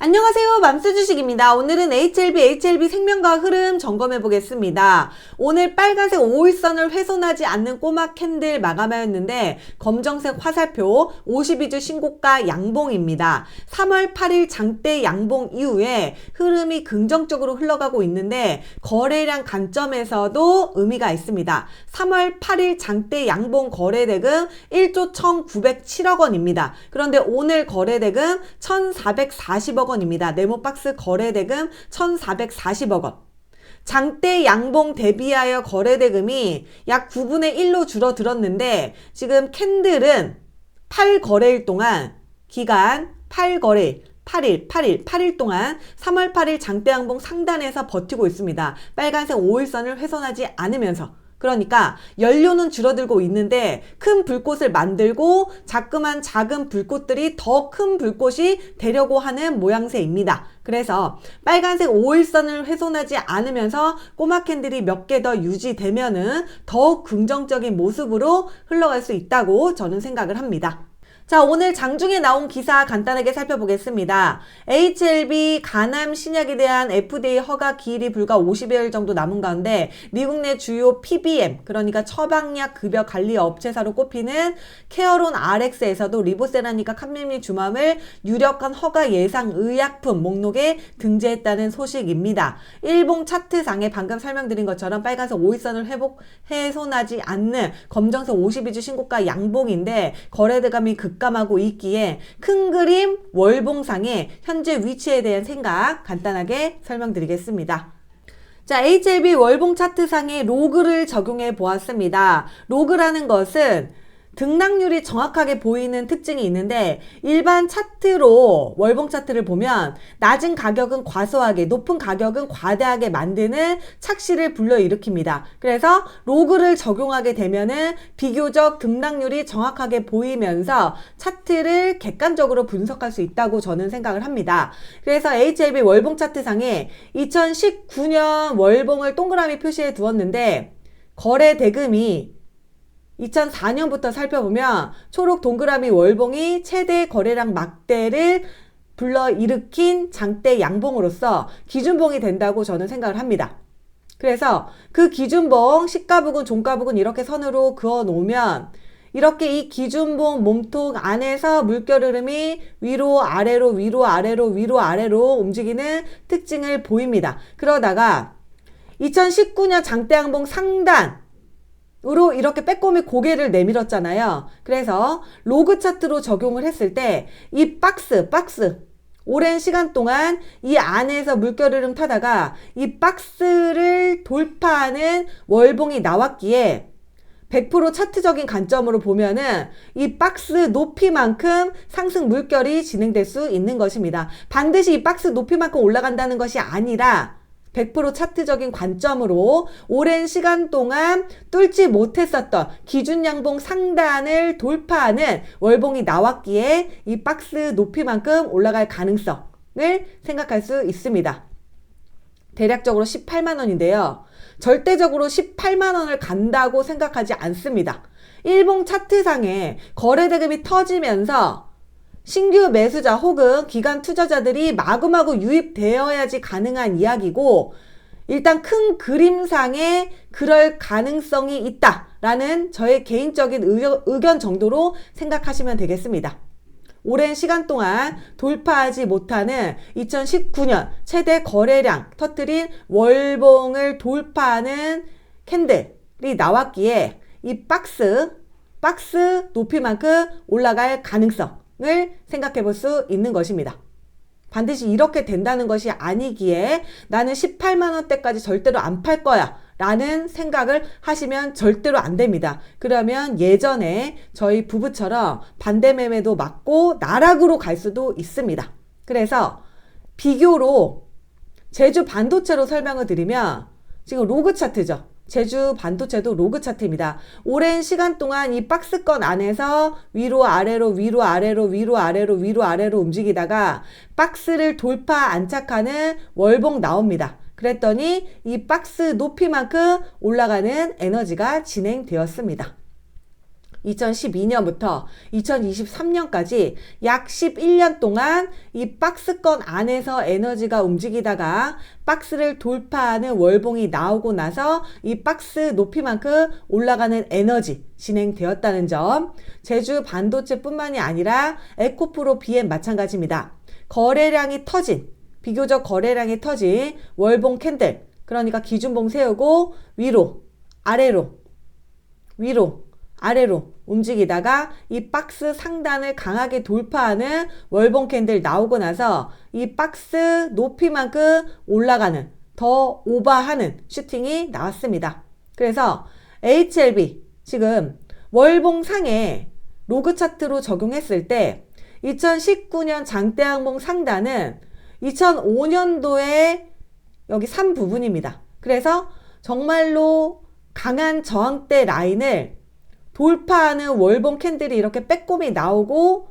안녕하세요. 맘스주식입니다. 오늘은 HLB 생명과학 흐름 점검해 보겠습니다. 오늘 빨간색 5일선을 훼손하지 않는 꼬마 캔들 마감하였는데 검정색 화살표 52주 신고가 양봉입니다. 3월 8일 장대 양봉 이후에 흐름이 긍정적으로 흘러가고 있는데 거래량 관점에서도 의미가 있습니다. 3월 8일 장대 양봉 거래대금 1조 1,907억 원입니다. 그런데 오늘 거래대금 1,440억 원입니다. 네모박스 거래대금 1,440억 원. 장대 양봉 대비하여 거래대금이 약 9분의 1로 줄어들었는데 지금 캔들은 8거래일 동안 기간 8일 동안 3월 8일 장대 양봉 상단에서 버티고 있습니다. 빨간색 5일선을 훼손하지 않으면서. 그러니까 연료는 줄어들고 있는데 큰 불꽃을 만들고 자꾸만 작은 불꽃들이 더 큰 불꽃이 되려고 하는 모양새입니다. 그래서 빨간색 5일선을 훼손하지 않으면서 꼬마 캔들이 몇 개 더 유지되면은 더욱 긍정적인 모습으로 흘러갈 수 있다고 저는 생각을 합니다. 자, 오늘 장중에 나온 기사 간단하게 살펴보겠습니다. HLB 간암 신약에 대한 FDA 허가 기일이 불과 50여일 정도 남은 가운데 미국 내 주요 PBM, 그러니까 처방약 급여 관리 업체사로 꼽히는 케어론 RX에서도 리보세라니까 캄밀미 주맘을 유력한 허가 예상 의약품 목록에 등재했다는 소식입니다. 일봉 차트상에 방금 설명드린 것처럼 빨간색 5일선을 훼손하지 않는 검정색 52주 신고가 양봉인데 거래대금이 급감하고 있기에 큰 그림 월봉상의 현재 위치에 대한 생각 간단하게 설명드리겠습니다. 자, HLB 월봉 차트상의 로그를 적용해 보았습니다. 로그라는 것은 등락률이 정확하게 보이는 특징이 있는데 일반 차트로 월봉 차트를 보면 낮은 가격은 과소하게 높은 가격은 과대하게 만드는 착시를 불러일으킵니다. 그래서 로그를 적용하게 되면은 비교적 등락률이 정확하게 보이면서 차트를 객관적으로 분석할 수 있다고 저는 생각을 합니다. 그래서 HLB 월봉 차트상에 2019년 월봉을 동그라미 표시해 두었는데 거래 대금이 2004년부터 살펴보면 초록 동그라미 월봉이 최대 거래량 막대를 불러일으킨 장대 양봉으로서 기준봉이 된다고 저는 생각을 합니다. 그래서 그 기준봉, 시가부근, 종가부근 이렇게 선으로 그어 놓으면 이렇게 이 기준봉 몸통 안에서 물결 흐름이 위로 아래로 위로 아래로 위로 아래로 움직이는 특징을 보입니다. 그러다가 2019년 장대 양봉 상단 으로 이렇게 빼꼼히 고개를 내밀었잖아요. 그래서 로그 차트로 적용을 했을 때 이 박스 오랜 시간 동안 이 안에서 물결 흐름 타다가 이 박스를 돌파하는 월봉이 나왔기에 100% 차트적인 관점으로 보면은 이 박스 높이만큼 상승 물결이 진행될 수 있는 것입니다. 반드시 이 박스 높이만큼 올라간다는 것이 아니라 100% 차트적인 관점으로 오랜 시간 동안 뚫지 못했었던 기준 양봉 상단을 돌파하는 월봉이 나왔기에 이 박스 높이만큼 올라갈 가능성을 생각할 수 있습니다. 대략적으로 18만 원인데요. 절대적으로 18만 원을 간다고 생각하지 않습니다. 일봉 차트상에 거래대금이 터지면서 신규 매수자 혹은 기관 투자자들이 마구마구 유입되어야지 가능한 이야기고 일단 큰 그림상에 그럴 가능성이 있다라는 저의 개인적인 의견 정도로 생각하시면 되겠습니다. 오랜 시간 동안 돌파하지 못하는 2019년 최대 거래량 터뜨린 월봉을 돌파하는 캔들이 나왔기에 이 박스 높이만큼 올라갈 가능성 을 생각해 볼 수 있는 것입니다. 반드시 이렇게 된다는 것이 아니기에 나는 18만 원대까지 절대로 안 팔 거야 라는 생각을 하시면 절대로 안 됩니다. 그러면 예전에 저희 부부처럼 반대 매매도 맞고 나락으로 갈 수도 있습니다. 그래서 비교로 제주 반도체로 설명을 드리면 지금 로그 차트죠. 제주 반도체도 로그 차트입니다. 오랜 시간 동안 이 박스권 안에서 위로 아래로 위로 아래로 위로 아래로 위로 아래로 움직이다가 박스를 돌파 안착하는 월봉 나옵니다. 그랬더니 이 박스 높이만큼 올라가는 에너지가 진행되었습니다. 2012년부터 2023년까지 약 11년 동안 이 박스권 안에서 에너지가 움직이다가 박스를 돌파하는 월봉이 나오고 나서 이 박스 높이만큼 올라가는 에너지 진행되었다는 점. 제주 반도체뿐만이 아니라 에코프로 BM 마찬가지입니다. 거래량이 터진, 비교적 거래량이 터진 월봉 캔들, 그러니까 기준봉 세우고 위로, 아래로, 위로, 아래로 움직이다가 이 박스 상단을 강하게 돌파하는 월봉 캔들 나오고 나서 이 박스 높이만큼 올라가는, 더 오버하는 슈팅이 나왔습니다. 그래서 HLB 지금 월봉 상에 로그 차트로 적용했을 때 2019년 장대항봉 상단은 2005년도에 여기 3부분입니다. 그래서 정말로 강한 저항대 라인을 돌파하는 월봉 캔들이 이렇게 빼꼼히 나오고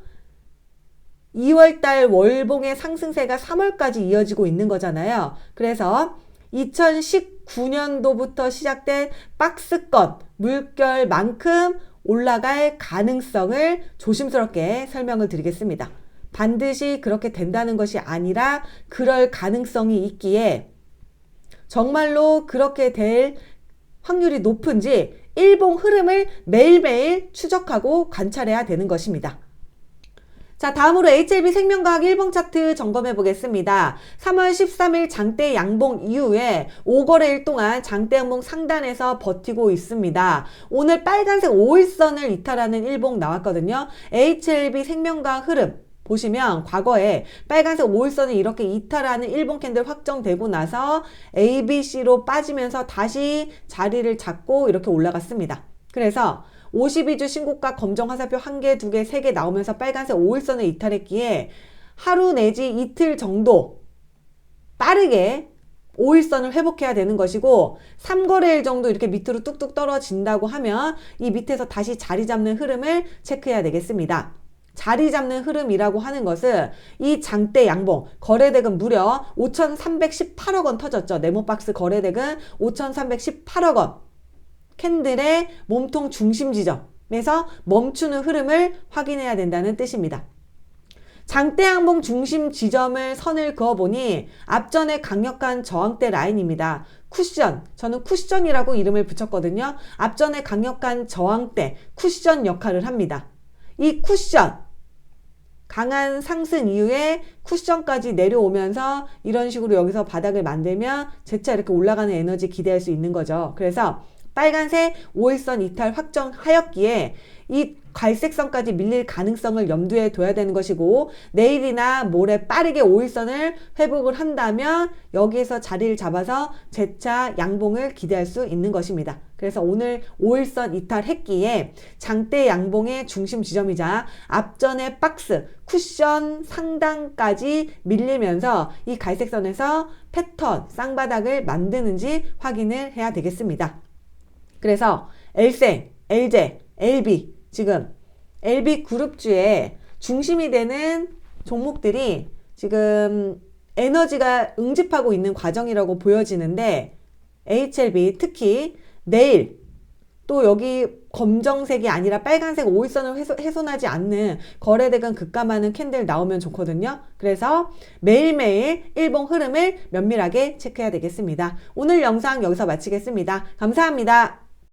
2월달 월봉의 상승세가 3월까지 이어지고 있는 거잖아요. 그래서 2019년도부터 시작된 박스권 물결만큼 올라갈 가능성을 조심스럽게 설명을 드리겠습니다. 반드시 그렇게 된다는 것이 아니라 그럴 가능성이 있기에 정말로 그렇게 될 확률이 높은지 일봉 흐름을 매일매일 추적하고 관찰해야 되는 것입니다. 자, 다음으로 HLB 생명과학 일봉 차트 점검해 보겠습니다. 3월 13일 장대 양봉 이후에 5거래일 동안 장대 양봉 상단에서 버티고 있습니다. 오늘 빨간색 5일선을 이탈하는 일봉 나왔거든요. HLB 생명과학 흐름 보시면 과거에 빨간색 5일선을 이렇게 이탈하는 일봉 캔들 확정되고 나서 ABC로 빠지면서 다시 자리를 잡고 이렇게 올라갔습니다. 그래서 52주 신고가 검정 화살표 1개, 2개, 3개 나오면서 빨간색 5일선을 이탈했기에 하루 내지 이틀 정도 빠르게 5일선을 회복해야 되는 것이고 3거래일 정도 이렇게 밑으로 뚝뚝 떨어진다고 하면 이 밑에서 다시 자리 잡는 흐름을 체크해야 되겠습니다. 자리 잡는 흐름이라고 하는 것은 이 장대 양봉 거래대금 무려 5,318억 원 터졌죠. 네모박스 거래대금 5,318억 원 캔들의 몸통 중심 지점에서 멈추는 흐름을 확인해야 된다는 뜻입니다. 장대 양봉 중심 지점을 선을 그어보니 앞전에 강력한 저항대 라인입니다. 쿠션, 저는 쿠션이라고 이름을 붙였거든요. 앞전에 강력한 저항대, 쿠션 역할을 합니다. 이 쿠션, 강한 상승 이후에 쿠션까지 내려오면서 이런 식으로 여기서 바닥을 만들면 재차 이렇게 올라가는 에너지 기대할 수 있는 거죠. 그래서 빨간색 5일선 이탈 확정하였기에 이 갈색선까지 밀릴 가능성을 염두에 둬야 되는 것이고 내일이나 모레 빠르게 5일선을 회복을 한다면 여기에서 자리를 잡아서 재차 양봉을 기대할 수 있는 것입니다. 그래서 오늘 5일선 이탈했기에 장대 양봉의 중심 지점이자 앞전의 박스, 쿠션 상단까지 밀리면서 이 갈색선에서 패턴, 쌍바닥을 만드는지 확인을 해야 되겠습니다. 그래서 엘생, LJ, LB 지금 LB 그룹주의 중심이 되는 종목들이 지금 에너지가 응집하고 있는 과정이라고 보여지는데 HLB 특히 내일 또 여기 검정색이 아니라 빨간색 5일선을 훼손하지 않는 거래대금 급감하는 캔들 나오면 좋거든요. 그래서 매일매일 일봉 흐름을 면밀하게 체크해야 되겠습니다. 오늘 영상 여기서 마치겠습니다. 감사합니다.